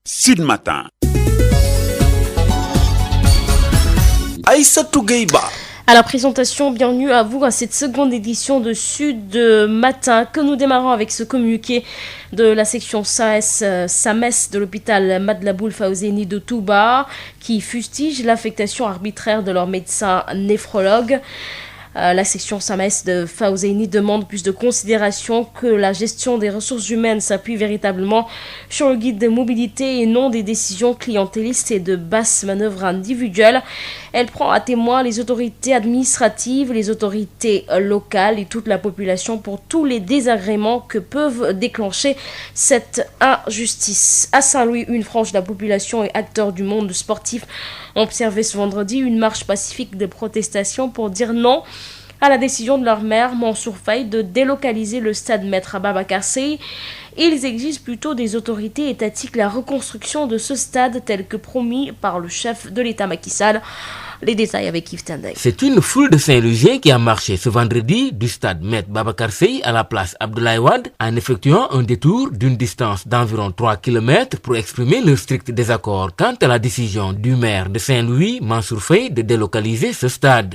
Sud Matin. Aïssatou Gueye-Ba. À la présentation, bienvenue à vous à cette seconde édition de Sud Matin que nous démarrons avec ce communiqué de la section SAMES de l'hôpital Matlaboul Fawzeyni de Touba qui fustige l'affectation arbitraire de leur médecin néphrologue. La section SAMES de Fawzeyni demande plus de considération, que la gestion des ressources humaines s'appuie véritablement sur le guide de mobilité et non des décisions clientélistes et de basses manœuvres individuelles. Elle prend à témoin les autorités administratives, les autorités locales et toute la population pour tous les désagréments que peuvent déclencher cette injustice. À Saint-Louis, une frange de la population et acteurs du monde sportif ont observé ce vendredi une marche pacifique de protestation pour dire non à la décision de leur maire, Mansour Faye, de délocaliser le stade Maître Babacar Sèye. Ils exigent plutôt des autorités étatiques la reconstruction de ce stade tel que promis par le chef de l'État Macky Sall. Les détails avec Yves Tendeng. C'est une foule de Saint-Louisiens qui a marché ce vendredi du stade Maître Babacar Sèye à la place Abdoulaye Wade en effectuant un détour d'une distance d'environ 3 km pour exprimer leur strict désaccord quant à la décision du maire de Saint-Louis, Mansour Faye, de délocaliser ce stade.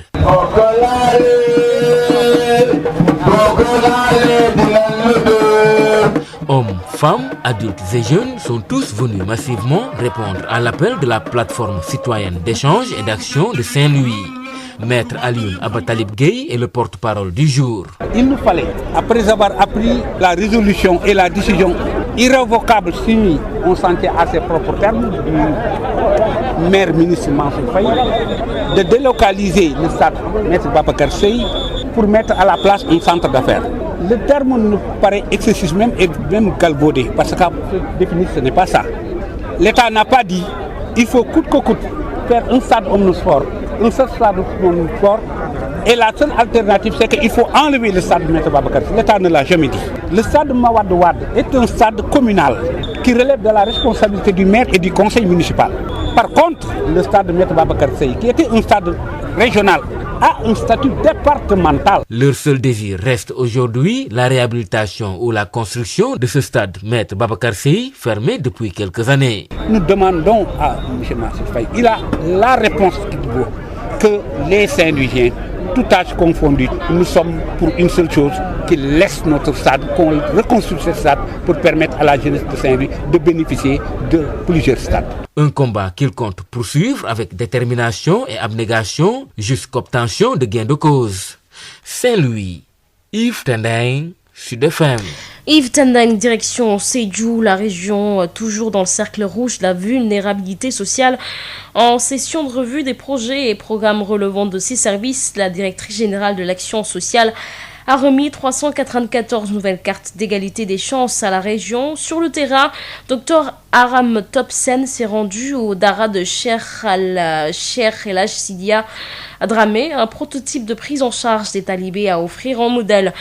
Hommes, femmes, adultes et jeunes sont tous venus massivement répondre à l'appel de la plateforme citoyenne d'échange et d'action de Saint-Louis. Maître Alioune Abatalib Gueye est le porte-parole du jour. Il nous fallait, après avoir appris la résolution et la décision irrévocable signée, on sentait à ses propres termes du maire ministre Mansour Faye, de délocaliser le stade Maître Babacar Sèye pour mettre à la place un centre d'affaires. Le terme nous paraît excessif même et même galvaudé parce qu'à définir ce n'est pas ça. L'État n'a pas dit il faut coûte que coûte faire un stade omnisport, un seul stade omnisport et la seule alternative c'est qu'il faut enlever le stade de Maître Babacar Sèye. L'État ne l'a jamais dit. Le stade de Mawade Wade est un stade communal qui relève de la responsabilité du maire et du conseil municipal. Par contre, le stade de Maître Babacar Sèye, qui était un stade régional, a un statut départemental. Leur seul désir reste aujourd'hui la réhabilitation ou la construction de ce stade Maître Babacar Sèye, fermé depuis quelques années. Nous demandons à M. Mansour Faye, il a la réponse qu'il veut, que les Saint-Louisiens, tout âge confondu, nous sommes pour une seule chose, qu'il laisse notre stade, qu'on reconstruise ce stade pour permettre à la jeunesse de Saint-Louis de bénéficier de plusieurs stades. Un combat qu'il compte poursuivre avec détermination et abnégation jusqu'à obtention de gain de cause. Saint-Louis, Yves Tendeng, Sud FM. Yves Tendeng, direction Sédhiou, la région toujours dans le cercle rouge de la vulnérabilité sociale. En session de revue des projets et programmes relevant de ses services, la directrice générale de l'action sociale a remis 394 nouvelles cartes d'égalité des chances à la région. Sur le terrain, Dr Aram Topsen s'est rendu au Dara de Cheikh El Hadj Sidia Dramé, un prototype de prise en charge des talibés à offrir en modèle.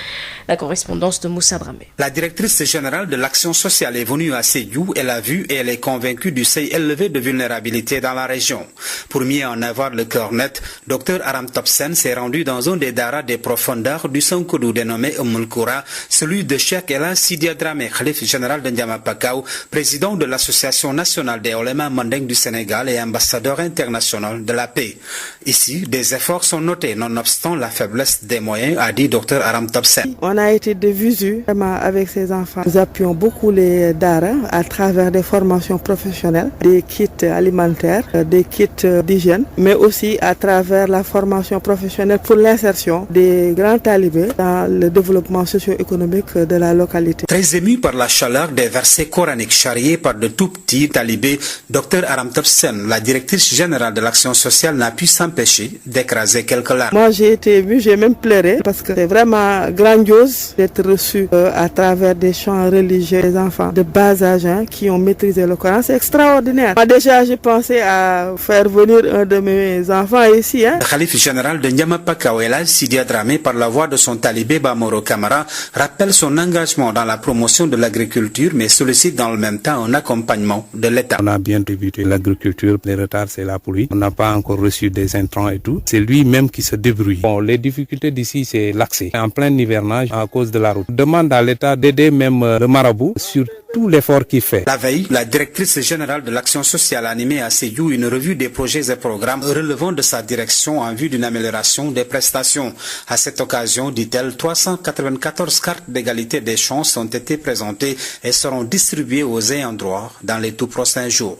La correspondance de Moussa Dramé. La directrice générale de l'action sociale est venue à Sédhiou. Elle a vu et elle est convaincue du seuil élevé de vulnérabilité dans la région. Pour mieux en avoir le cœur net, Dr Aram Topsen s'est rendu dans un des daras des profondeurs du Sankoudou dénommé Koura, celui de Cheikh El Hadj Sidia Dramé, khalife général de Ndiamapakao, président de l'Association nationale des Oulémas Mandeng du Sénégal et ambassadeur international de la paix. Ici, des efforts sont notés nonobstant la faiblesse des moyens, a dit Dr Aram Topsen. On a été de visu vraiment avec ces enfants. Nous appuyons beaucoup les daras à travers des formations professionnelles, des kits alimentaires, des kits d'hygiène, mais aussi à travers la formation professionnelle pour l'insertion des grands talibés dans le développement socio-économique de la localité. Très ému par la chaleur des versets coraniques charriés par de tout petits talibés, Dr Aram Topsen, la directrice générale de l'action sociale, n'a pu s'empêcher d'écraser quelques larmes. Moi j'ai été ému, j'ai même pleuré parce que c'est vraiment grandiose d'être reçu à travers des chants religieux des enfants de bas âge qui ont maîtrisé le Coran. C'est extraordinaire. Moi déjà j'ai pensé à faire venir un de mes enfants ici. Le khalife général de Ndiamapakao El Hadj Sidia Dramé, par la voix de son Talibé Bamoro Camara rappelle son engagement dans la promotion de l'agriculture, mais sollicite dans le même temps un accompagnement de l'État. On a bien débuté l'agriculture, les retards c'est la pluie. On n'a pas encore reçu des intrants et tout. C'est lui-même qui se débrouille. Bon, les difficultés d'ici c'est l'accès. En plein hivernage à cause de la route. On demande à l'État d'aider même le marabout sur tout l'effort qu'il fait. La veille, la directrice générale de l'action sociale a animé à Sédhiou une revue des projets et programmes relevant de sa direction en vue d'une amélioration des prestations. À cette occasion, dit-elle, 394 cartes d'égalité des chances ont été présentées et seront distribuées aux ayants droit dans les tout prochains jours.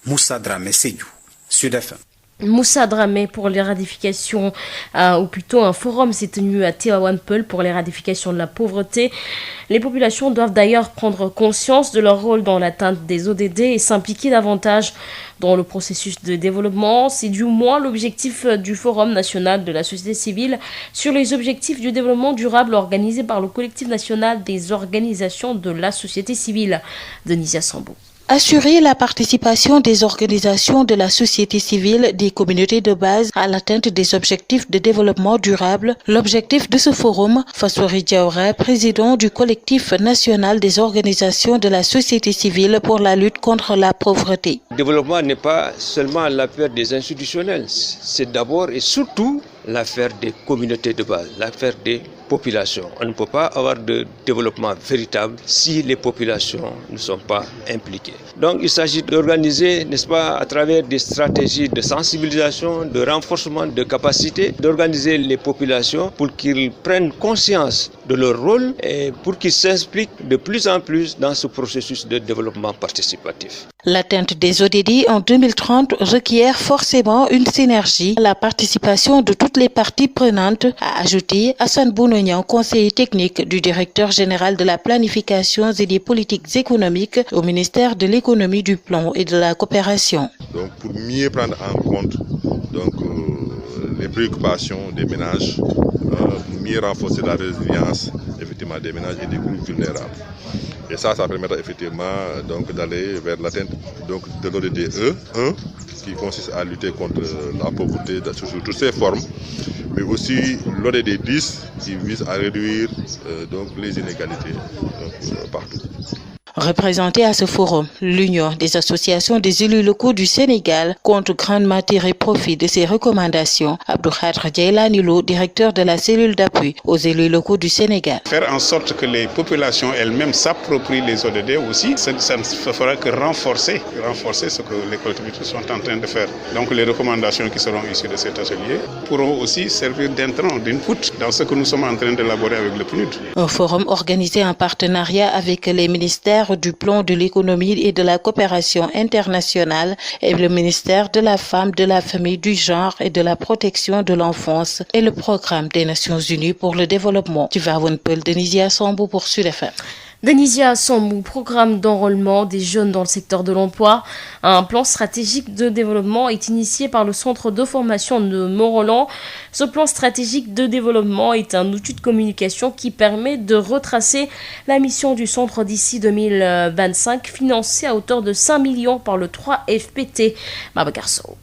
Moussa Dramé, Sédhiou, Sud FM. Moussa Dramé pour l'éradication, ou plutôt un forum s'est tenu à Tivaouane Peulh pour l'éradication de la pauvreté. Les populations doivent d'ailleurs prendre conscience de leur rôle dans l'atteinte des ODD et s'impliquer davantage dans le processus de développement. C'est du moins l'objectif du Forum national de la société civile sur les objectifs du développement durable organisé par le collectif national des organisations de la société civile. Denisia Sambou. Assurer la participation des organisations de la société civile des communautés de base à l'atteinte des objectifs de développement durable, l'objectif de ce forum, Fassouri Diawara, président du collectif national des organisations de la société civile pour la lutte contre la pauvreté. Le développement n'est pas seulement l'affaire des institutionnels, c'est d'abord et surtout l'affaire des communautés de base, l'affaire des populations. On ne peut pas avoir de développement véritable si les populations ne sont pas impliquées. Donc il s'agit d'organiser, n'est-ce pas, à travers des stratégies de sensibilisation, de renforcement de capacités, d'organiser les populations pour qu'ils prennent conscience de leur rôle et pour qu'ils s'impliquent de plus en plus dans ce processus de développement participatif. L'atteinte des ODD en 2030 requiert forcément une synergie, la participation de toutes les parties prenantes, a ajouté Hassan Bounognan, conseiller technique du directeur général de la planification et des politiques économiques au ministère de l'économie, du plan et de la coopération. Donc pour mieux prendre en compte les préoccupations des ménages, pour mieux renforcer la résilience effectivement des ménages et des groupes vulnérables. Et ça permettra effectivement d'aller vers l'atteinte de l'ODD 1, qui consiste à lutter contre la pauvreté sous toutes ses formes, mais aussi l'ODD 10 qui vise à réduire les inégalités partout. Représenté à ce forum, l'Union des associations des élus locaux du Sénégal compte grandement tirer profit de ces recommandations. Abdou Khadr Djailanilo, directeur de la cellule d'appui aux élus locaux du Sénégal. Faire en sorte que les populations elles-mêmes s'approprient les ODD aussi, ça ne fera que renforcer ce que les collectivités sont en train de faire. Donc les recommandations qui seront issues de cet atelier pourront aussi servir d'intrant, d'input dans ce que nous sommes en train d'élaborer avec le PNUD. Un forum organisé en partenariat avec les ministères du plan de l'économie et de la coopération internationale et le ministère de la Femme, de la Famille, du Genre et de la Protection de l'Enfance et le programme des Nations Unies pour le développement. Tivaouane Peulh, Denisia Sambou pour Sud FM. Denisia Sambou, programme d'enrôlement des jeunes dans le secteur de l'emploi. Un plan stratégique de développement est initié par le centre de formation de Mont-Roland. Ce plan stratégique de développement est un outil de communication qui permet de retracer la mission du centre d'ici 2025, financé à hauteur de 5 millions par le 3FPT. Babacar Sow.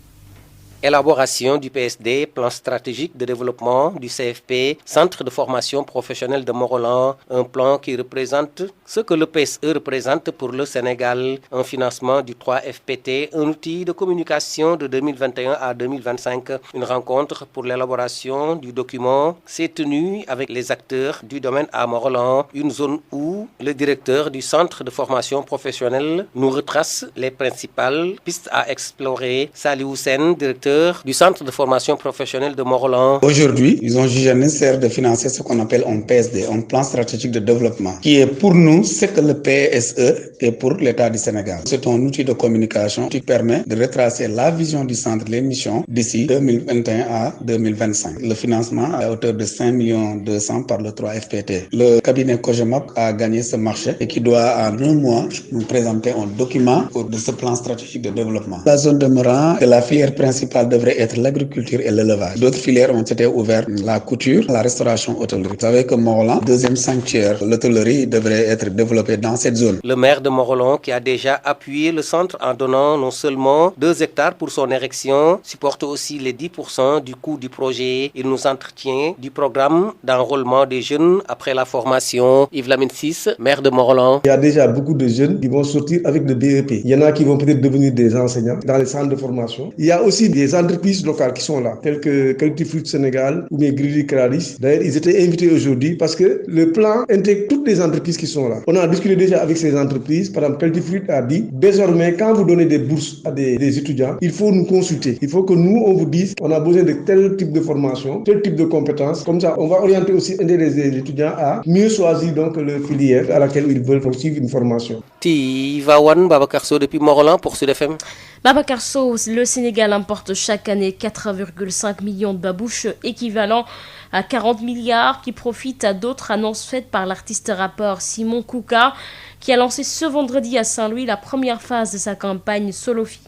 Élaboration du PSD, plan stratégique de développement du CFP, centre de formation professionnelle de Mont-Roland, un plan qui représente ce que le PSE représente pour le Sénégal, un financement du 3FPT, un outil de communication de 2021 à 2025, une rencontre pour l'élaboration du document s'est tenue avec les acteurs du domaine à Mont-Roland, une zone où le directeur du centre de formation professionnelle nous retrace les principales pistes à explorer. Saliou Sen, directeur du centre de formation professionnelle de Mont-Roland. Aujourd'hui, ils ont jugé nécessaire de financer ce qu'on appelle un PSD, un plan stratégique de développement, qui est pour nous ce que le PSE est pour l'État du Sénégal. C'est un outil de communication qui permet de retracer la vision du centre, les missions d'ici 2021 à 2025. Le financement à hauteur de 5 200 000 par le 3FPT. Le cabinet Cogemap a gagné ce marché et qui doit en un mois nous présenter un document de ce plan stratégique de développement. La zone de Moran est la filière principale principales devraient être l'agriculture et l'élevage. D'autres filières ont été ouvertes, la couture, la restauration, hôtellerie. Vous savez que Morolan, deuxième sanctuaire, l'hôtellerie devrait être développée dans cette zone. Le maire de Morolan, qui a déjà appuyé le centre en donnant non seulement 2 hectares pour son érection, supporte aussi les 10% du coût du projet. Il nous entretient du programme d'enrôlement des jeunes après la formation. Yves Lamine Ciss, maire de Morolan. Il y a déjà beaucoup de jeunes qui vont sortir avec le BEP. Il y en a qui vont peut-être devenir des enseignants dans les centres de formation. Il y a aussi des entreprises locales qui sont là, telles que Quality Fruit Sénégal ou bien Grili Kralis. D'ailleurs, ils étaient invités aujourd'hui parce que le plan intègre toutes les entreprises qui sont là. On a discuté déjà avec ces entreprises. Par exemple, Quality Fruit a dit, désormais, quand vous donnez des bourses à des étudiants, il faut nous consulter. Il faut que nous, on vous dise, on a besoin de tel type de formation, tel type de compétences. Comme ça, on va orienter aussi les étudiants à mieux choisir donc le filière à laquelle ils veulent poursuivre une formation. Tivaouane, Babacar Sow depuis Morolan pour Sud FM. Babacar Sow, le Sénégal importe chaque année 4,5 millions de babouches, équivalent à 40 milliards, qui profitent à d'autres. Annonce faite par l'artiste rappeur Simon Kouka, qui a lancé ce vendredi à Saint-Louis la première phase de sa campagne Solofi,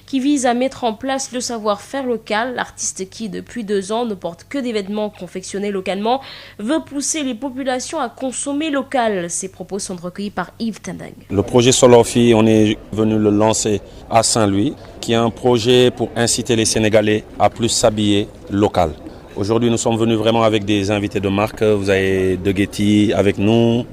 qui vise à mettre en place le savoir-faire local. L'artiste, qui depuis 2 ans ne porte que des vêtements confectionnés localement, veut pousser les populations à consommer local. Ces propos sont recueillis par Yves Tendeng. Le projet Solofi, on est venu le lancer à Saint-Louis, qui est un projet pour inciter les Sénégalais à plus s'habiller local. Aujourd'hui, nous sommes venus vraiment avec des invités de marque. Vous avez De Getty avec nous,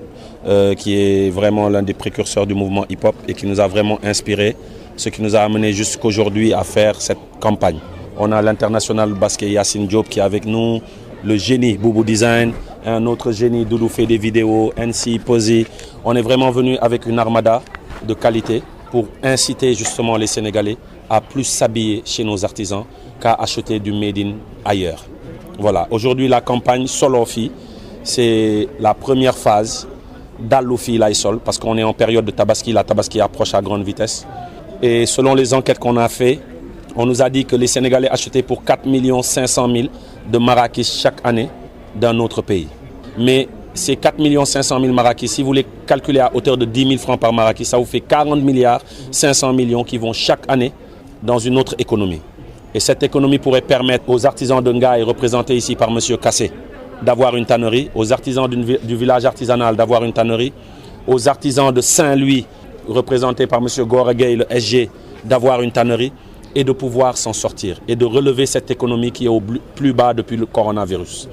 qui est vraiment l'un des précurseurs du mouvement hip-hop et qui nous a vraiment inspiré, ce qui nous a amené jusqu'aujourd'hui à faire cette campagne. On a l'international basket Yacine Diop qui est avec nous, le génie Boubou Design, un autre génie Doudou fait des vidéos, NC, Posy. On est vraiment venu avec une armada de qualité pour inciter justement les Sénégalais à plus s'habiller chez nos artisans qu'à acheter du made in ailleurs. Voilà, aujourd'hui la campagne Solofi, c'est la première phase d'Alofi Laïsol, parce qu'on est en période de Tabaski, la Tabaski approche à grande vitesse. Et selon les enquêtes qu'on a faites, on nous a dit que les Sénégalais achetaient pour 4 500 000 de Marrakech chaque année d'un autre pays. Mais ces 4 500 000 Marrakech, si vous les calculez à hauteur de 10 000 francs par Marrakech, ça vous fait 40 milliards 500 millions qui vont chaque année dans une autre économie. Et cette économie pourrait permettre aux artisans de Ngaï, représentés ici par M. Kassé, d'avoir une tannerie, aux artisans du village artisanal d'avoir une tannerie, aux artisans de Saint-Louis, représentés par M. Goregay, le SG, d'avoir une tannerie et de pouvoir s'en sortir et de relever cette économie qui est au plus bas depuis le coronavirus.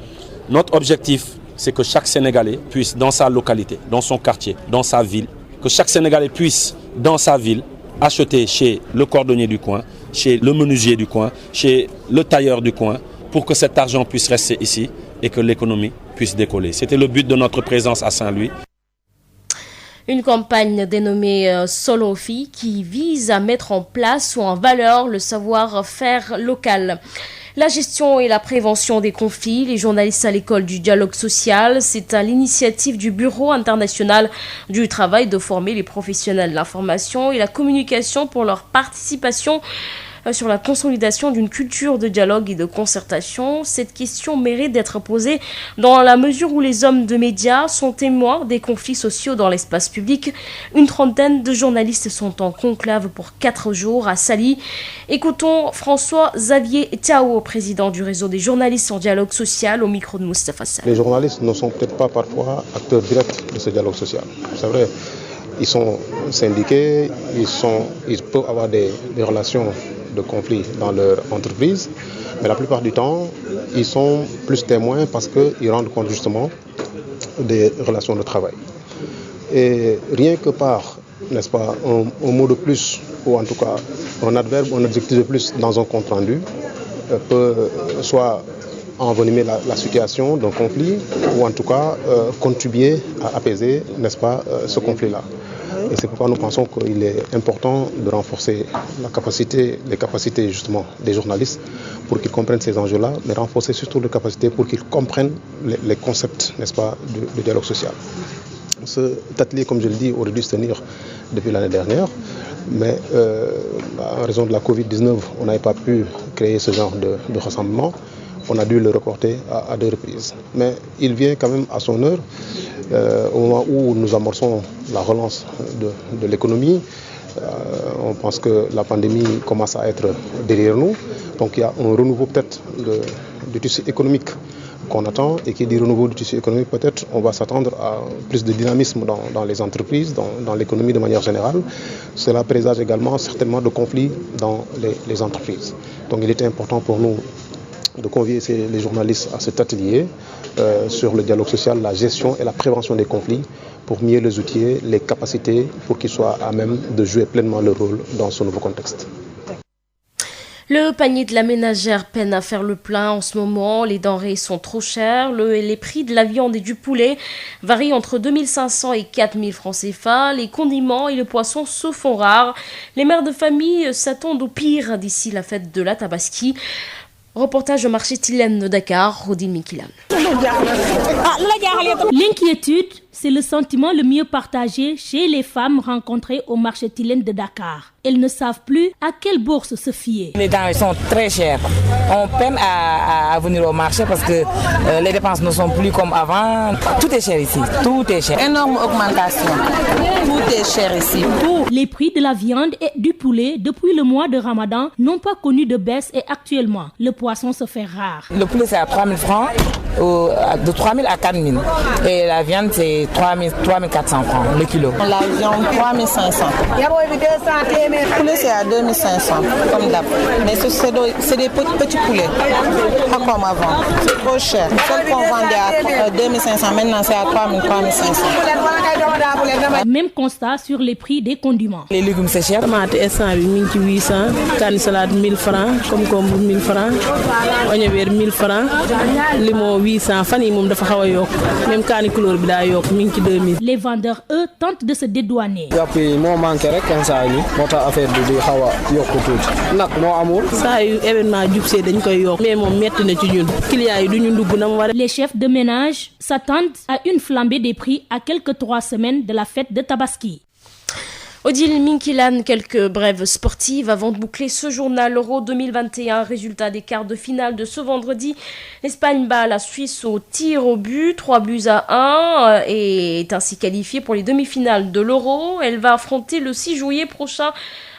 Notre objectif, c'est que chaque Sénégalais puisse, dans sa localité, dans son quartier, dans sa ville, que chaque Sénégalais puisse, dans sa ville, acheter chez le cordonnier du coin, chez le menuisier du coin, chez le tailleur du coin, pour que cet argent puisse rester ici et que l'économie puisse décoller. C'était le but de notre présence à Saint-Louis. Une campagne dénommée Solofi qui vise à mettre en place ou en valeur le savoir-faire local. La gestion et la prévention des conflits, les journalistes à l'école du dialogue social, c'est à l'initiative du Bureau international du travail de former les professionnels de l'information et la communication pour leur participation sur la consolidation d'une culture de dialogue et de concertation. Cette question mérite d'être posée dans la mesure où les hommes de médias sont témoins des conflits sociaux dans l'espace public. Une trentaine de journalistes sont en conclave pour 4 jours à Saly. Écoutons François-Xavier Thiao, président du réseau des journalistes en dialogue social, au micro de Moustapha Sall. Les journalistes ne sont peut-être pas parfois acteurs directs de ce dialogue social. C'est vrai, ils sont syndiqués, ils peuvent avoir des relations de conflits dans leur entreprise, mais la plupart du temps, ils sont plus témoins parce qu'ils rendent compte justement des relations de travail. Et rien que par, n'est-ce pas, un mot de plus, ou en tout cas un adverbe ou un adjectif de plus dans un compte rendu, peut soit envenimer la situation d'un conflit, ou en tout cas contribuer à apaiser, n'est-ce pas, ce conflit-là. Et c'est pourquoi nous pensons qu'il est important de renforcer les capacités justement des journalistes pour qu'ils comprennent ces enjeux-là, mais renforcer surtout les capacités pour qu'ils comprennent les concepts, n'est-ce pas, du dialogue social. Cet atelier, comme je le dis, aurait dû se tenir depuis l'année dernière, mais en raison de la Covid-19, on n'avait pas pu créer ce genre de rassemblement. On a dû le reporter à 2 reprises. Mais il vient quand même à son heure, au moment où nous amorçons la relance de l'économie. On pense que la pandémie commence à être derrière nous, Donc il y a un renouveau peut-être du tissu économique qu'on attend, et qui dit renouveau du tissu économique, peut-être on va s'attendre à plus de dynamisme dans les entreprises, dans l'économie de manière générale. Cela présage également certainement de conflits dans les entreprises. Donc il était important pour nous de convier les journalistes à cet atelier sur le dialogue social, la gestion et la prévention des conflits, pour mieux les outiller, les capacités, pour qu'ils soient à même de jouer pleinement leur rôle dans ce nouveau contexte. Le panier de la ménagère peine à faire le plein en ce moment. Les denrées sont trop chères. Les prix de la viande et du poulet varient entre 2500 et 4000 francs CFA. Les condiments et le poisson se font rares. Les mères de famille s'attendent au pire d'ici la fête de la Tabaski. Reportage au marché Tilène de Dakar, Rodine Mikilan. L'inquiétude, c'est le sentiment le mieux partagé chez les femmes rencontrées au marché Tilène de Dakar. Elles ne savent plus à quelle bourse se fier. Les denrées sont très chères. On peine à venir au marché parce que les dépenses ne sont plus comme avant. Tout est cher ici. Tout est cher. Énorme augmentation. Tout est cher ici. Les prix de la viande et du poulet depuis le mois de Ramadan n'ont pas connu de baisse, et actuellement, le poisson se fait rare. Le poulet c'est à 3000 francs, de 3000 à 4000. Et la viande c'est 3400 francs le kilo. La viande 3500. Le poulet c'est à 2500 comme d'hab. Mais c'est des petits poulets, pas comme avant. C'est trop cher. Celle qu'on vendait à 2500, maintenant c'est à 3000, 3500. Même constat sur les prix des condiments. Les légumes c'est cher. Tomate instant 800, canne salade 1000 francs, concombre 1000 francs, oignon vert 1000 francs, limon 800. Fan yi moom dafa xaw a yokk. Même kaani couleur bi daa yokk mi ngi ci 2000. Les vendeurs, eux, tentent de se dédouaner. yàpp yi moo manqué rek instant yi moo tax affaire bi di xaw a yokku tuuti nag moo amul. saa yu événement jubsee dañ koy yokk mais moom metti na ci ñun clients yi du ñu ndugg na mu war. Les chefs de ménage s'attendent à une flambée des prix à quelques 3 semaines de la fête de Tabaski. Odile Minkilan, quelques brèves sportives avant de boucler ce journal. Euro 2021, résultat des quarts de finale de ce vendredi. L'Espagne bat la Suisse au tir au but, 3-1, et est ainsi qualifiée pour les demi-finales de l'Euro. Elle va affronter le 6 juillet prochain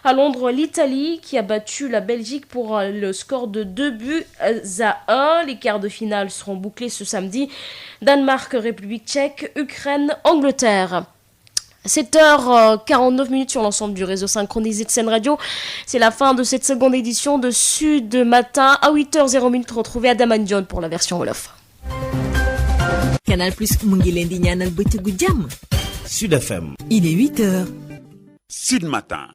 à Londres l'Italie, qui a battu la Belgique pour le score de 2-1. Les quarts de finale seront bouclés ce samedi. Danemark, République tchèque, Ukraine, Angleterre. 7h49 sur l'ensemble du réseau synchronisé de Sen Radio. C'est la fin de cette seconde édition de Sud Matin. À 8h00, retrouvez Adam John pour la version Wolof. Canal Plus mu ngi leen di ñaanal bëccëgu jàmm. Sud FM. Il est 8h. Sud Matin.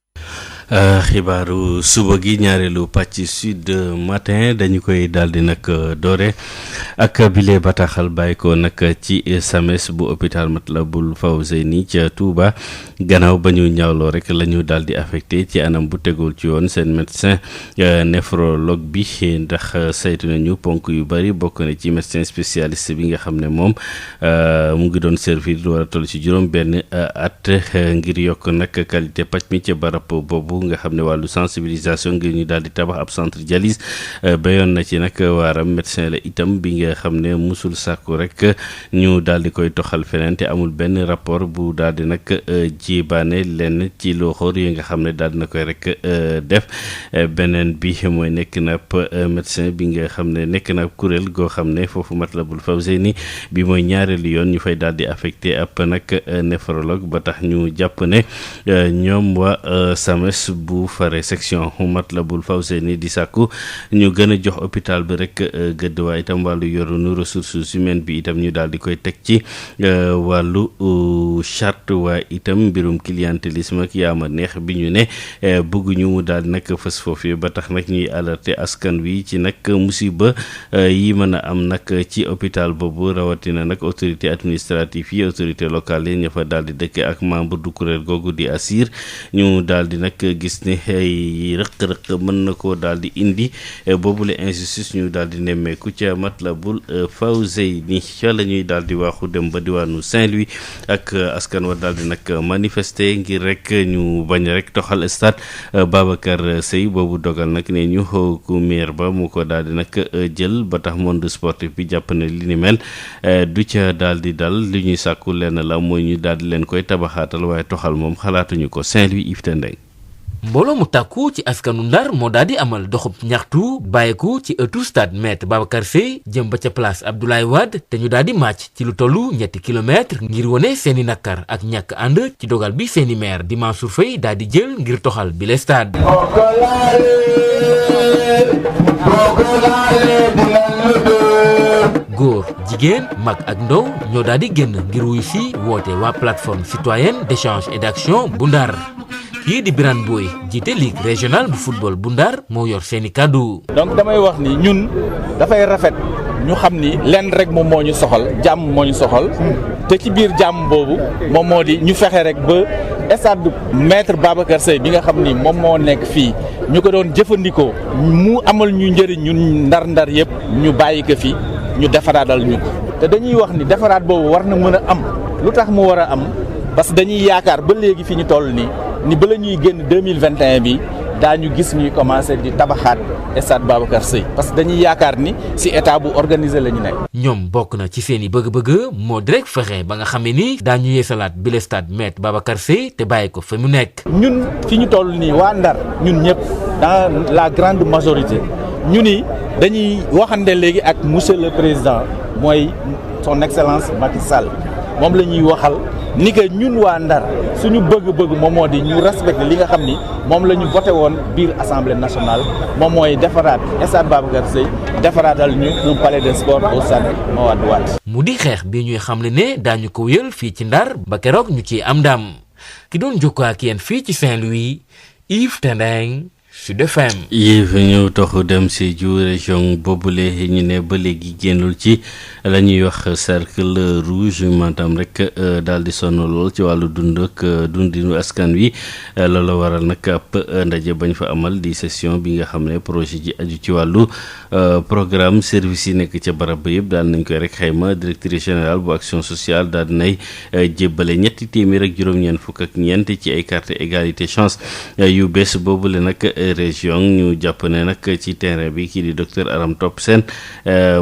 xibaaru suba gi ñaareelu pàcc Sud Matin dañu koy daal di nag doore ak bile bataaxal bàyyi ko nag ci SAMES bu hôpital Matlaboul Fawzeyni ca Touba gannaaw ba ñu ñaawloo rek la ñu daal di affecté ci anam bu tegul ci yoon seen médecin néphrologue bi ndax saytu nañu ponk yu bari bokk na ci médecin spécialiste bi nga xam ne moom mu ngi doon servir lu war a toll ci juróom benn at ngir yokk nag qualité paj mi ca barab boobu nga xam ne wàllu sensibilisation ngir ñu daal di tabax ab centre dialyse bayoon na ci nag waaram médecin la itam bi nga xam ne musul sàkku rek ñu daal di koy toxal feneen te amul benn rapport bu daal di nag jibaane lenn ci loxoor yi nga xam ne daal dina koy rek def beneen bi mooy nekk na médecin bi nga xam ne nekk na kuréel goo xam ne foofu Matlaboul Fawzeyni bi mooy ñaareelu yoon ñu fay daal di affecté ab nag néphrologue ba tax ñu jàpp ne ñoom waa SAMES bu fare section Matlaboul Fawzeyni di sàkku ñu gën a jox hôpital bi rek gëdd waaye itam wàllu yorunu ressources humaines bi itam ñu daal di koy teg ci wàllu charte waaye itam mbirum clientélisme ak yaama neex bi ñu ne bëgguñu mu daal di nag fës foofu ba tax nag ñuy alerter askan wi ci nag musiba yi mën a am nag ci hôpital boobu rawatina nag autorité administrative yi autorité locale yi ña fa daal di dëkk ak membre du kuréel googu di ASIR ñu daal di nag gis ne ay rëq-rëq mën na koo daal di indi boobule injustice ñu daal di nemmeeku ca Matlaboul Fawzeyni ca la ñuy daal di waxu dem ba diwaanu Saint-Louis ak askan wa daal di nag manifester ngir rek ñu bañ rek toxal stade Babacar Seye boobu dogal nag ne ñu ku maire ba mu ko daal di nag jël ba tax monde sportif bi jàpp ne li ni mel du ca daal di dal li ñuy sàkku lenn la mooy ñu daal di leen koy tabaxaatal waaye toxal moom xalaatuñu ko Saint-Louis Ifta Ndeng mbooloo mu tàkku ci askanu Ndar moo daal di amal doxub ñaxtu bàyyeeku ci ëttu stade Maître Babacar Sèye jëm ba ca place Abdoulaye Wade te ñu daal di màcc ci lu tollu ñetti kilomètres ngir wone seeni nakar ak ñàkk ànd ci dogal bi seeni maire di Mansour Faye daal di jël ngir toxal bi le stade. góor jigéen mag ak ndaw ñoo daal di génn ngir wuy si woote waa plateforme citoyenne d'échange et d'action bu Ndar kii di Birane Boye jiite ligue régionale bu football bu Ndar moo yor seeni kàddu. donc damay wax ni ñun dafay rafet ñu xam ni lenn rek moom moo ñu soxal jàmm moo ñu soxal te ci biir jàmm boobu moom moo di ñu fexe rek ba stade Maître Babacar Sèye bi nga xam ni moom moo nekk fii ñu ko doon jëfandikoo mu amal ñu njëriñ ñun ndar-ndar yëpp ñu bàyyi ko fi ñu defaraatal ñu ko te dañuy wax ni defaraat boobu war na mën a am lu tax mu war a am parce que dañuy yaakaar ba léegi fi ñu toll nii ni bala ñuy génn 2021 bi daañu gis ñuy commencé di tabaxaat stade Babacar Sèye parce que dañuy yaakaar ni ci état bu organisé la ñu nekk. ñoom bokk na ci seen i bëgg-bëgg moo di rek fexe ba nga xamee ni daañu yeesalaat bi le stade Maître Babacar Sèye te bàyyi ko fa mu nekk. ñun fi ñu toll nii waa Ndar ñun ñëpp dans la grande majorité ñu ni dañuy waxande léegi ak monsieur le président mooy son excellence Macky Sall moom la ñuy waxal ni que ñun waa Ndar suñu bëgg-bëgg moom moo di ñu respecté li nga xam ni moom la ñu voté woon biir assemblée nationale moom mooy defaraat stade Babacar Sèye defaraatal ñu un palais de sport au stade Mawade Wade. mu di xeex bi ñuy xamle ne daañu ko wéyal fii ci Ndar ba keroog ñu ciy am ndam ki doon jokkoo ak yéen fii ci Saint-Louis Yves Tendeng. Sud FM. Yves ñu toxu dem si ju région boobule ñu ne ba léegi génnul ci la ñuy wax cercle rouge maanaam rek daal di sonn lool ci wàllu dund ak dundinu askan wi loolu waral nag ab ndaje bañ fa amal di session bi nga xam ne projet ji aju ci wàllu programme service yi nekk ca barab ba yëpp daal nañ koy rek xayma directrice générale bu action sociale daal dinay jébbale ñetti téeméer ak juróom-ñeent fukk ak ñeent ci ay carte égalité chance yu bees boobule nag région ñu jàpp ne nag ci terrain bi kii di docteur Aram Top Sène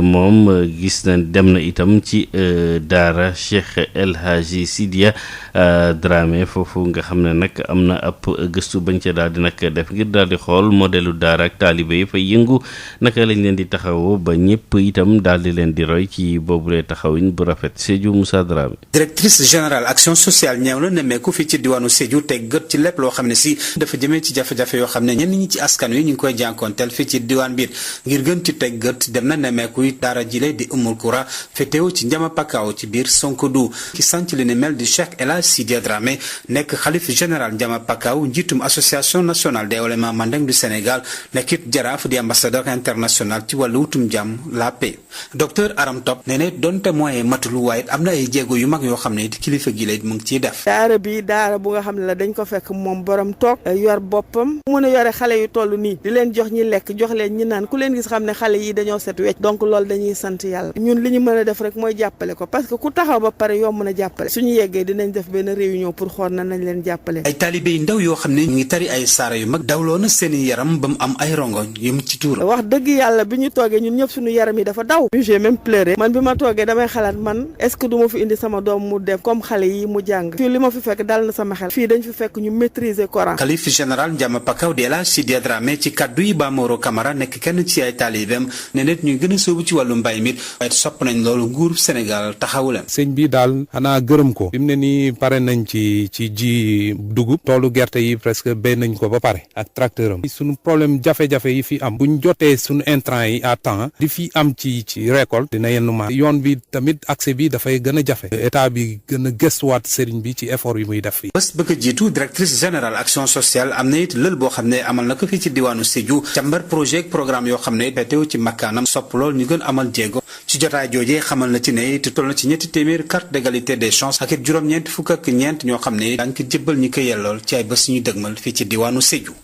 moom gis na dem na itam ci daara Cheikh El Hadji Sidia Dramé foofu nga xam ne nag am na ab gëstu bañ ca daal di nag def ngir daal di xool modèlu daara ak taalibe yi fay yëngu naka lañ leen di taxawoo ba ñëpp itam daal di leen di roy ci boobulee taxawin bu rafet Sédhiou Moussa Dramé. directrice générale action sociale ñeew la nemmeeku fii ci diwaanu Sédhiou te gët ci lépp loo xam ne si dafa jëmee ci jafe-jafe yoo xam ne ñenn ñi ci askan wi ñu ngi koy jànkoonteel fii ci diwaan biir ngir gën ci teg gët dem na nemmeeku yi daara jile di Umul Koura féetewu ci Njama Pakaaw ci biir Sonkodou ki sanc li ni mel di Cheikh El Hadji Sidia Dramé nekk xalif général Njama Pakaaw njiitum association nationale des oulémas mandeng du Sénégal nekkit jaraaf di ambassadeur international ci wàllu wutum jàmm la paix docteur Aram Top nee ne donte moyen matul waaye am na ay jéego yu mag yoo xam ne kilifa gi lay mu ngi ciy def. daara bi daara bu nga xam ne la dañ ko fekk moom borom toog yor boppam mën a yore xale yu toll nii di leen jox ñi lekk jox leen ñi naan ku leen gis xam ne xale yi dañoo set wecc donc loolu dañuy sant yàlla ñun li ñu mën a def rek mooy jàppale ko parce que ku taxaw ba pare yomb na jàppale suñu yeggee dinañ def benn réunion pour xool na nañ leen jàppale. ay talibé yu ndaw yoo xam ne ñu ngi tari ay saara yu mag dawloo na seeni yaram ba mu am ay rongoñ yu mu ci tuur. wax dëgg yàlla bi ñu toogee ñun ñëpp suñu yaram yi dafa daw. j'ai même pleuré man bi ma toogee damay xalaat man est-ce que du ma fi indi sama doom mu def comme xale yi mu jàng fii li ma fi fekk dal na sama xel fii dañ fi fekk ñu maîtriser Coran. xalif général Njama Pakaaw di El Hadji Sidia Dramé ci kaddu yi Bamoro Camara nekk kenn ci ay taalibeem ne nit ñuy gën a sóobu ci wàllu mbay mi waaye sopp nañ loolu nguur Sénégal taxawu leen. sëñ bi daal xanaa gërëm ko fi mu ne nii pare nañ ci ji dugub toolu gerte yi presque béy nañ ko ba pare ak tracteur am suñu problème jafe-jafe yi fi am buñ jotee suñu intrant yi à temps di fi am ci récolte dina yenn ma yoon bi tamit accès bi dafay gën a jafe état bi gën a gëstuwaat sëriñ bi ci effort yi muy def fii. bés bëgg a jiitu directrice générale action sociale am na it lël boo xam ne amal na ko fii ci diwaanu Sédhiou càmbar projet ak programme yoo xam ne teew ci makkaanam sopp lool ñu gën amal jéego ci jotaay joojee xamal na ci ne te toll na ci ñetti téeméer carte d'égalité des chances ak it juróom-ñeent fukk ak ñeent ñoo xam ne daañu ko jébbal ñi ko yellool ci ay bés ñu dëgmal fii ci diwaanu Sédhiou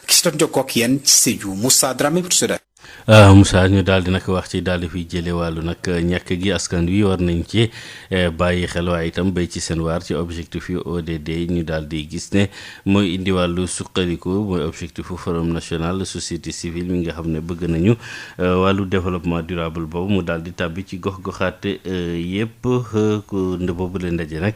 ki si doon jokkoo ak yéen ci Sédhiou Moussa Dramé pour Sud FM. Moussa ñu daal di nag wax ci daal di fiy jëlee wàllu nag ñàkk gi askan wi war nañ ci bàyyi xel waaye itam béy ci seen waar ci objectif yu ODD ñu daal di gis ne mooy indi wàllu suqaliku mooy objectif forum national société civile mi nga xam ne bëgg nañu wàllu développement durable boobu mu daal di tàbbi ci gox-goxaat yëpp boobu leen ndaje nag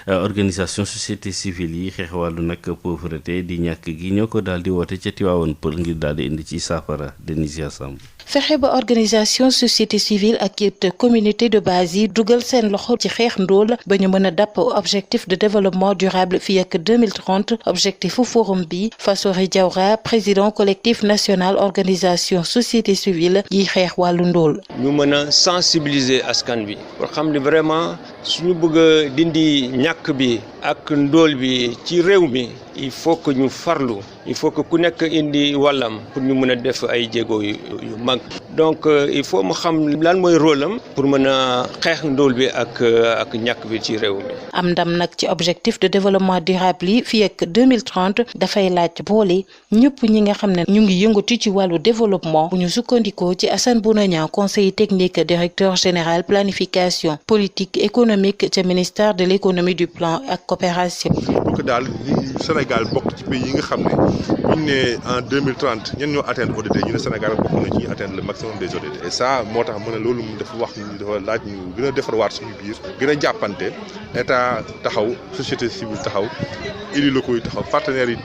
organisation société civile yi xeex wàllu nag pauvreté di ñàkk gi ñoo ko daal di woote ca Tivaouane Peulh ngir daal di indi ci saafara Denisia Samb. fexe ba organisation société civile ak it communauté de base yi dugal seen loxo ci xeex ndóol ba ñu mën a dàpp objectif de développement durable fii ak 2030 objectifu forum bi Fassory Diawara président collectif national organisation société civile yi xeex wàllu ndóol. ñu mën a sensibiliser askan bi pour xam ne vraiment suñu bëgg a dindi ñàkk bi ak ndóol bi ci réew mi il faut que ñu farlu il faut que ku nekk indi wàllam pour ñu mën a def ay jéego yu mag donc il faut mu xam lan mooy rôle am pour mën a xeex ndóol bi ak ñàkk bi ci réew mi. am ndam nag ci objectif de développement durable yi fii ak 2030 dafay laaj boole ñëpp ñi nga xam ne ñu ngi yëngatu ci wàllu développement bu ñu sukkandikoo ci Assane Bouna Niang conseiller technique directeur général planification politique économique ca ministère de l'économie du plan ak coopération. donc daal Sénégal bokk ci pays yi nga xam ne bu ñu nee en 2030 ñenn ñoo atteindre ODD ñu ne Sénégal bokk na ci atteindre le maximum des ODD et ça moo tax mu ne loolu mu dafa wax ni dafa laaj ñu gën a defarwaat suñu biir gën a jàppante état taxaw société civile taxaw élus locaux yi taxaw partenaires yi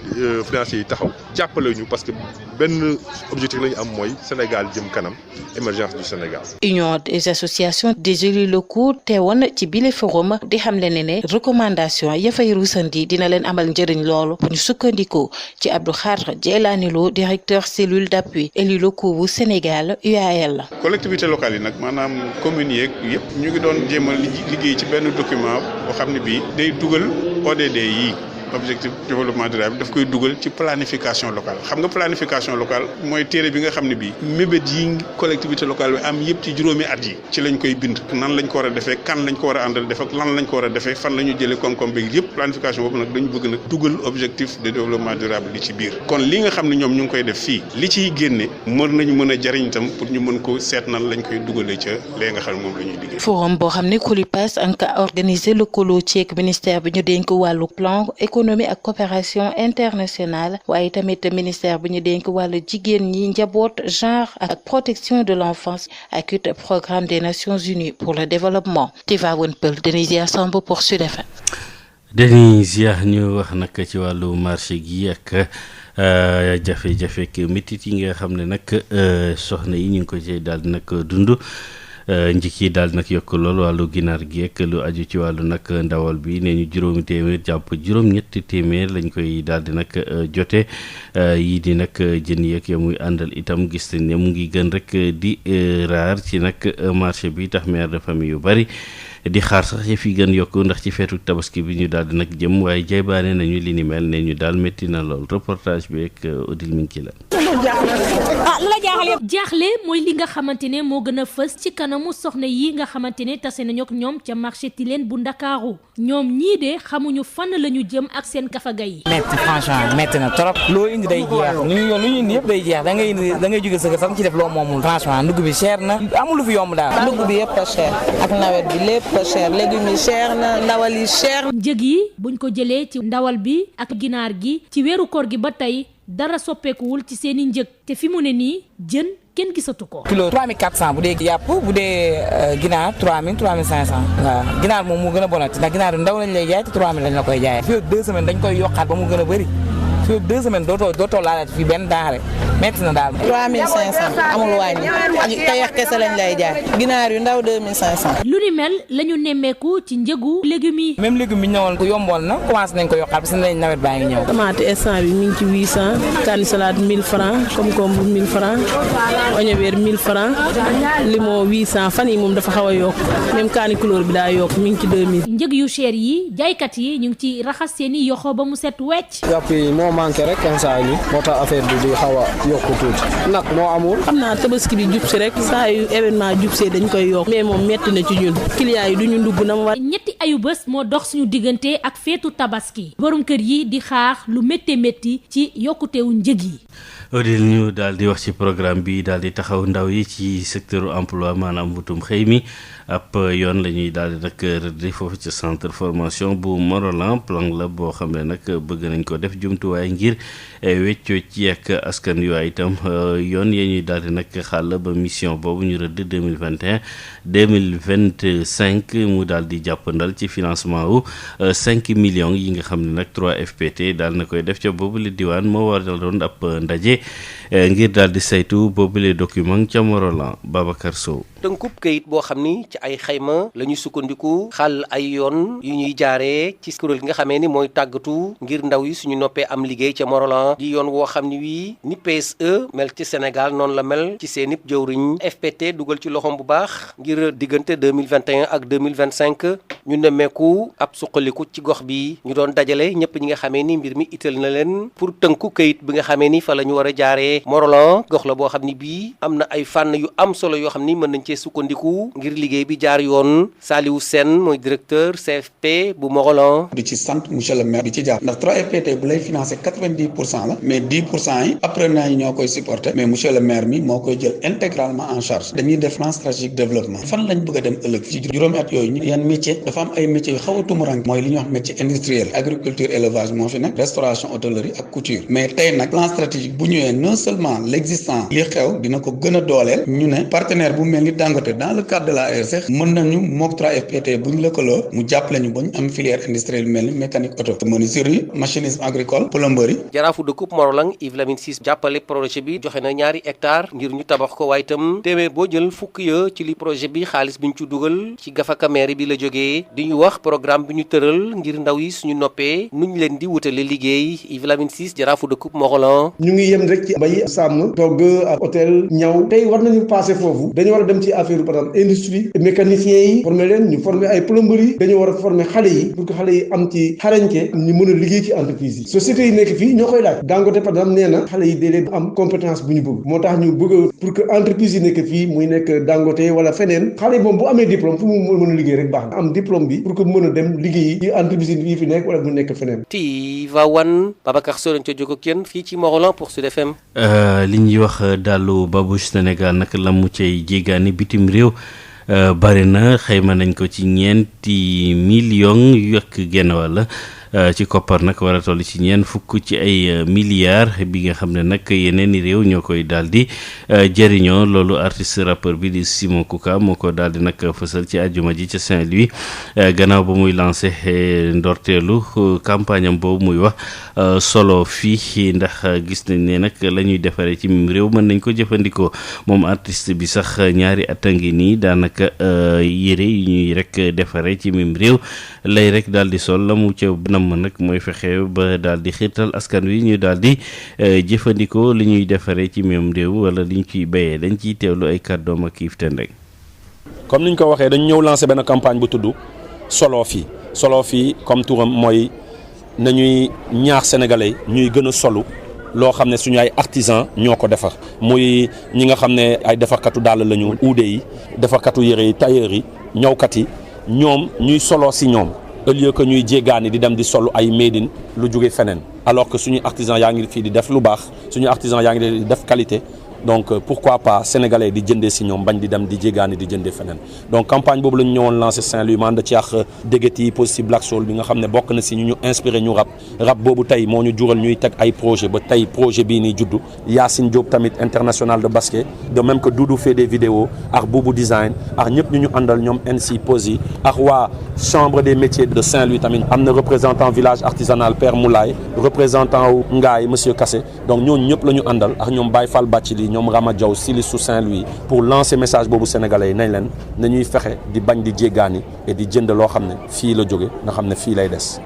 financiers yi taxaw jàppale ñu parce que benn objectif la ñu am mooy Sénégal jëm kanam émergence du Sénégal. Union des associations des élus locaux teewoon ci bile forum di xamle ne recommandation ya fay ruusandi dina leen amal njëriñ loolu bu ñu sukkandikoo ci Abdou Khadre Djeylani Lo directeur cellule d'appui élus locaux bu Sénégal UAL. collectivité locale yi nag maanaam communes yeeg yëpp ñu ngi doon jéem a liggéey ci benn document boo xam ne bii day dugal ODD yi. objectif développement durable daf koy dugal ci planification locale xam nga planification locale mooy téere bi nga xam ne bii mébét yi collectivité locale bi am yëpp ci juróomi at yi ci lañ koy bind nan lañ ko war a defee kan lañ ko war a àndal def ak lan lañ ko war a defee fan la ñu jëlee koom-koom bi yëpp planification boobu nag dañu bëgg nag dugal objectif de développement durable li ci biir kon li nga xam ne ñoom ñu ngi koy def fii li ciy génne mën a jariñ itam pour ñu mën ko seet nan lañ koy dugalee ca lee nga xam ne moom la ñuy liggéey. forum boo xam ne Colipass anka organisé lëkkaloo ceeg ministère bi ñu dénk wàllu plan économie ak coopération internationale waaye tamit ministère bi ñu dénk wàllu jigéen ñi njaboot genre ak protection de l'enfance ak it programme des Nations Unies pour le développement. Tivaouane Peulh, Denisia Samb pour Sud FM. Denisia ñu wax nag ci wàllu marché gi ak jafe-jafe ak métit yi nga xam ne nag soxna yi ñu ngi ko ci daal di nag dund. njëkk yi daal nag yokk lool wàllu ginaar gi ak lu aju ci wàllu nag ndawal bi nee ñu juróomi téeméer jàpp juróom-ñetti téeméer lañ koy daal di nag jote yii di nag jën yeeg ya muy àndal itam gis nañ ne mu ngi gën rek di raar ci nag marché bi tax mère de famille yu bari di xaar sax fi gën yokk ndax ci feetu tabaski bi ñu daal di nag jëm waaye jaybaane nañu li ni mel ne ñu daal métti na lool reportage bi ak Odile mi ngi ci la. jaaxle mooy li nga xamante ne moo gën a fës ci kanamu soxna yi nga xamante ne tase nañu ak ñoom ca marché Tilène bu Ndakaaru ñoom ñii de xamuñu fan la ñu jëm ak seen kafaga yi. metti franchement metti na trop loo indi day jeex lu ñu indi yëpp day jeex da ngay jóge sa kër sax ci def loo moomul franchement ndugg bi cher na amul lu fi yomb daal. ndugg bi yëpp a cher ak nawet bi lépp a cher légumes yi cher na ndawal yi cher. njëg yi buñ ko jëlee ci ndawal bi ak ginaar gi ci weeru koor gi ba tey dara soppeekuwul ci seeni njëg te fi mu ne nii jën kenn gisatu ko. kilo 3400 bu dee yàpp bu dee ginaar 3000 3500 waaw ginaar moom mu gën a bonati ndax ginaar yu ndaw lañ lay jaay te 3000 lañ la koy jaayee. fii ak 2 semaines dañ koy yokkaat ba mu gën a bëri fii ak 2 semaines dootoo laalaat fii benn denrée metti na daal. 3500 amul wàññi te yàq kese lañ lay jaay ginaar yu ndaw 2500. lu ni mel la ñu nemmeeku ci njëgu légumes yi. même légumes yi ñëwoon ko yomboon na commencé nañ ko yokkaat parce que nañ nawet baa ngi ñëw. tomate instant bi mi ngi ci 800 kaani salade 1000 francs concombre 1000 francs oignon vert 1000 francs limon 800 fan yi moom dafa xaw a yokk même kaani couleur bi daa yokk mi ngi ci 2000. njëg yu cher yi jaaykat yi ñu ngi ci raxas seeni yoxo ba mu set wecc. yàpp yi moo manqué rek instant yi moo tax affaire bi di xaw a yokku tuuti nag moo amul. xam naa tabaski bi jub si rek saa yu événement jub see dañ koy yokk mais moom metti na ci ñun clients yi duñu ndugg na mu war. ñetti ayu bés moo dox suñu diggante ak feetu tabaski borom kër yi di xaar lu métti ci yokkutewu njëg yi. Odile ñu daal di wax ci programme bi daal di taxaw ndaw yi ci secteur emploi maanaam wutum xëy mi ab yoon la ñuy daal di nag rëdd foofu ci centre formation bu Morolan plan la boo xam ne nag bëgg nañ ko def jumtuwaay ngir weccoo ci ak askan wi waaye itam yoon ya ñuy daal di nag xàll ba mission boobu ñu rëdd 2021-2025 mu daal di jàppandal ci financement wu 5 millions yi nga xam ne nag 3FPT daal na koy def ca boobu la diwaan moo waral doon ab ndaje ngir daal di saytu boobu les documents ca Morolan Babacar Sow. tënkub kayit boo xam ni ci ay xayma la ñu sukkandiku xàll ay yoon yu ñuy jaaree ci kuréel gi nga xamee ni mooy tàggatu ngir ndaw yi suñu noppee am liggéey ca Morolan di yoon woo xam ni wii ni PSE mel ci Sénégal noonu la mel ci seen ib jëwriñ FPT dugal ci loxoom bu baax ngir diggante 2021 ak 2025 ñu nemmeeku ab suqaliku ci gox bi ñu doon dajale ñëpp ñi nga xamee ni mbir mi ital na leen pour tënku kayit bi nga xamee ni fa la ñu war a jaaree Morolan gox la boo xam ni bii am na ay fànn yu am solo yoo xam ni mën nañ cee sukkandiku ngir liggéey bi jaar yoon Saliou Sène mooy directeur CFP bu Morolan. di ci sant monsieur le maire di ci jaar ndax 3FPT bu lay financé 90% la mais 10% yi apprenants yi ñoo koy supporter mais monsieur le maire mi moo koy jël intégralement en charge dañuy def plan stratégique développement fan lañ bëgg a dem ëllëg ci juróomi at yooyu yan métier dafa am ay métiers yu xaw a tumurank mooy li ñuy wax métier industriel agriculture élevage moo fi nekk restauration hôtellerie ak couture mais tey nag plan stratégique bu ñëwee non seulement l'existant li xew dina ko gën a dooleel ñu ne partenaire bu mel ni Dangote dans le cadre de la ARC mën nañu mook 3FPT bu ñu lëkkaloo mu jàppale ñu ba ñu am filière industrielle mel ni mécanique auto menuiserie machinisme agricole plomberie. jaraafu dëkkub Morolan Yves Lamine Ciss jàppale projet bi joxe na 2 hectares ngir ñu tabax ko waaye itam téeméer boo jël fukk ya ci li projet bi xaalis bi ñu ci dugal ci gafaka mairie bi la jógee di ñu wax programme bi ñu tëral ngir ndaw yi suñu noppee nuñ leen di wutale liggéey Yves Lamine Ciss jaraafu dëkkub Morolan. ñu ngi yem rek ci bay sàmm togg ak hôtel ñaw tey war nañu passé foofu dañu war a dem ci affaire par exemple industrie mécaniciens yi former leen ñu former ay plomberie dañu war a former xale yi pour que xale yi am ci xarañte ñu mën a liggéey ci entreprise yi sociétés yi nekk fii ñoo koy laaj Dangote par exemple nee na xale yi déedéet am compétence bu ñu bëgg moo tax ñu bëgg pour que entreprise yi nekk fii muy nekk Dangote wala feneen xale yi moom bu amee diplôme fu mu mën a liggéey rek baax na am diplôme bi pour que mën a dem liggéey ci entreprise yi fi nekk wala mu nekk feneen. Tivaouane Babacar Sow ca jóg ak yéen fii ci Morolan pour Sud FM. li ñuy wax dalu babouche Sénégal nag la mu cay jéggaani bitim réew bari na xayma nañ ko ci 4 millions yu ak genn wàll ci koppar nag war a toll ci 40 ci ay milliards bi nga xam ne nag yeneen i réew ñoo koy daal di jëriñoo loolu artiste rappeur bi di Simon Kouka moo ko daal di nag fësal ci àjjuma ji ca Saint-Louis gannaaw ba muy lancé ndorteelu campagne am boobu muy wax solo fii ndax gis nañ ne nag la ñuy defaree ci réew mën nañ ko jëfandikoo moom artiste bi sax 2 at a ngi nii daanaka yére yi ñuy rek defaree ci mim réew lay rek daal di sol la mu ca nam nag mooy fexe ba daal di xiirtal askan wi ñu daal di jëfandikoo li ñuy defaree ci même réew wala li ñu ciy béyee dañ ciy teewlu ay kàddoom ak kiif ten rek. comme ni ñu ko waxee dañu ñëw lancer benn campagne bu tudd solo fii comme turam mooy nañuy ñaax sénégalais ñuy gën a solu loo xam ne suñu ay artisan ñoo ko defar muy ñi nga xam ne ay defarkatu dàll la ñu uude yi defarkatu yére yi tailleur yi ñawkat yi ñoom ñuy solo si ñoom au lieu que ñuy jéggaani di dem di solu ay médine lu jóge feneen alors que suñu artisan yaa ngi fii di def lu baax suñu artisan yaa ngi di def qualité donc pourquoi pas sénégalais di jëndee si ñoom bañ di dem di jéggaani di jëndee feneen donc campagne boobu la ñu ñëwoon lancé Saint-Louis man da ci àq Dégueti Positive Black Soul bi nga xam ne bokk na si ñu inspiré ñu rap boobu tey moo ñu jural ñuy teg ay projet ba tey projet bii nii juddu Yacine Diop tamit international de basket de même que Doudou fait des vidéos ak Boubou Design ak ñëpp ñu àndal ñoom NC Posi ak waa chambre des métiers de Saint-Louis tamit am na représentant village artisanal Père Moulay représentant wu Ngaay monsieur Kassé donc ñooñu ñëpp la ñu àndal ak ñoom Baye Fall Bathily ñoom Rama Diaw Sili sous Saint-Louis pour lancer message boobu sénégalais yi nañ leen nañuy fexe di bañ di jéggaani et di jënd loo xam ne fii la jóge nga xam ne fii lay des.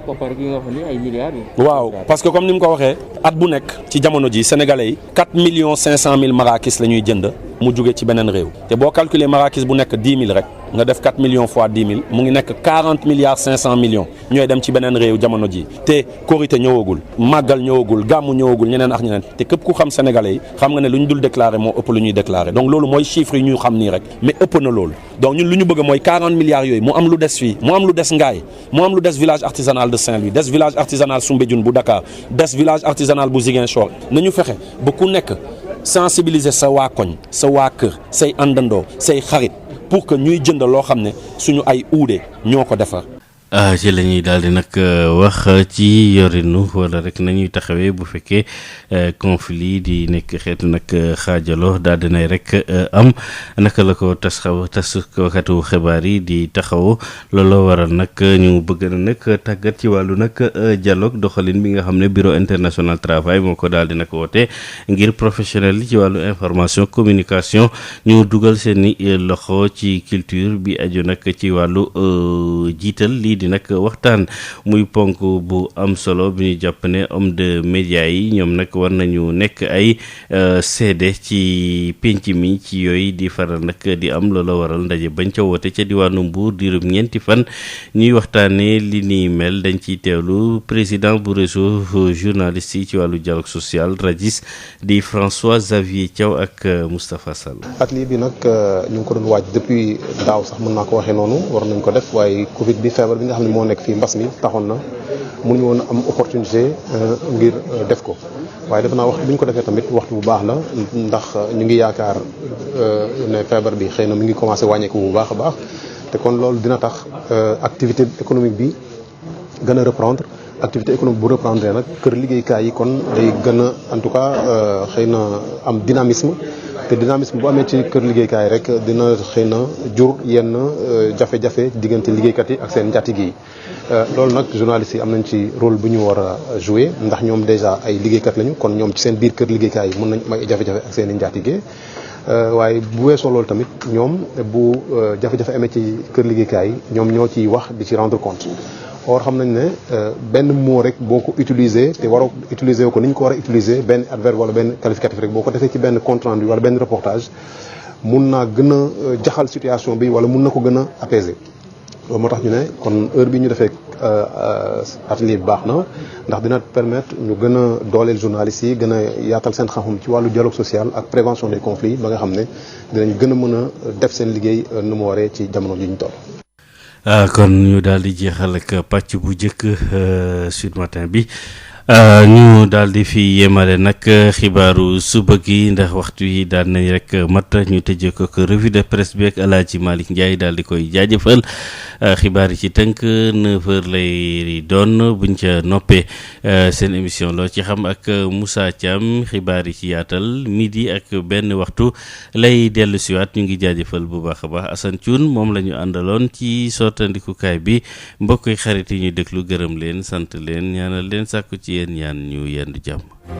waaw parce que comme ni mu ko waxee at bu nekk ci jamono ji sénégalais yi 4,5 millions marakis la ñuy jënd mu jóge ci beneen réew te boo calculer marakis bu nekk 10 000 rek nga def 4 millions fois 10 000 mu ngi nekk 40 milliards 500 millions ñooy dem ci beneen réew jamono ji te korité ñëwagul màggal ñëwagul gàmmu ñëwagul ñeneen ak ñeneen te képp ku xam sénégalais yi xam nga ne lu ñu dul déclaré moo ëpp lu ñuy déclaré donc loolu mooy chiffre yi ñu xam nii rek mais ëpp na loolu donc ñun lu ñu bëgg mooy 40 milliards yooyu mu am lu des fii mu am lu des Ngaye mu am lu des village artisanal de Saint-Louis des village artisanal Soumbédioune bu Dakar des village artisanal bu Ziguinchor nañu fexe ba ku nekk sensibiliser sa waa koñ sa waa kër say àndandoo say xarit pour que ñuy jënd loo xam ne suñu ay uude ñoo ko defar. ci la ñuy daal di nag wax ci yorinu wala rek nañuy taxawee bu fekkee conflit di nekk xeetu nag xaajaloo daal di nay rek am naka la ko taskatu xibaar yi di taxaw looloo waral nag ñu bëgg na nag tàggat ci wàllu nag dialogue doxalin bi nga xam ne bureau international travail moo ko daal di nag woote ngir professionnel yi ci wàllu information communication ñu dugal seeni loxo ci culture bi aju nag ci wàllu jiital lii di nag waxtaan muy ponk bu am solo bi ñu jàpp ne homme de média yi ñoom nag war nañu nekk ay seede ci penc mi ci yooyu di faral nag di am loola waral ndaje bañ ca woote ca diwaanu Mbuur diirum ñeenti fan ñuy waxtaanee li ni mel dañ ciy teewlu président bu réseau journaliste yi ci wàllu dialogue social RADIS di François Xavier Thiaw ak Moustapha Sall. atelier bi nag ñu ngi ko doon waaj depuis daaw sax mën naa ko waxee noonu war nañ ko def waaye Covid bi feebar bi nga xam ne moo nekk fii mbas mi taxoon na mënuñu woon am opportunité ngir def ko waaye defe naa waxtu bi ñu ko defee tamit waxtu bu baax la ndax ñu ngi yaakaar ne feebar bi xëy na mi ngi commencé wàññeeku bu baax a baax te kon loolu dina tax activité économique bi gën a reprendre activité économique bu reprendre nag kër liggéeykaay yi kon day gën a en tout cas xëy na am dynamisme te dynamisme bu amee ci kër liggéeykaay rek dina xëy na jur yenn jafe-jafe diggante liggéeykat yi ak seen njaatige yi loolu nag journalistes yi am nañ ci rôle bu ñu war a jouer ndax ñoom déjà ay liggéeykat lañu kon ñoom ci seen biir kër liggéeykaay yi mën nañ am ay jafe-jafe ak seen i njaatige waaye bu weesoo loolu tamit ñoom bu jafe-jafe amee ci kër liggéeykaay yi ñoom ñoo ciy wax di ci rendre compte or xam nañ ne benn mot rek boo ko utiliser te waroo utiliser ko ni ñu ko war a utiliser benn adverbe wala benn qualificatif rek boo ko defee ci benn compte rendu wala benn reportage mun naa gën a jaxal situation bi wala mun na ko gën a apaiser loolu moo tax ñu ne kon heure bi ñu defee atelier bi baax na ndax dina permettre ñu gën a dooleel journalistes yi gën a yaatal seen xam-xam ci wàllu dialogue social ak prévention des conflits ba nga xam ne dinañ gën a mën a def seen liggéey nu mu waree ci jamono ji ñu toll. kon ñu daal di jeexal ak pàcc bu njëkk Sud Matin bi ñu daal di fi yemale nag xibaaru suba gi ndax waxtu yi daal nañ rek mat ñu tëjee ko revue de presse bi ak El Hadji Malick Ndiaye daal di koy jaajëfal xibaar yi ci tënk 9h lay doon buñ ca noppee seen émission loo ci xam ak Moussa Thiam xibaar yi ci yaatal midi ak benn waxtu lay dellu siwaat ñu ngi jaajëfal bu baax a baax Assane Thioune moom la ñu àndaloon ci sottandikukaay bi mbokk xarit yi ñu déglu gërëm leen sant leen ñaanal leen sàkku ci yéen ñaan ñu yendu jàmm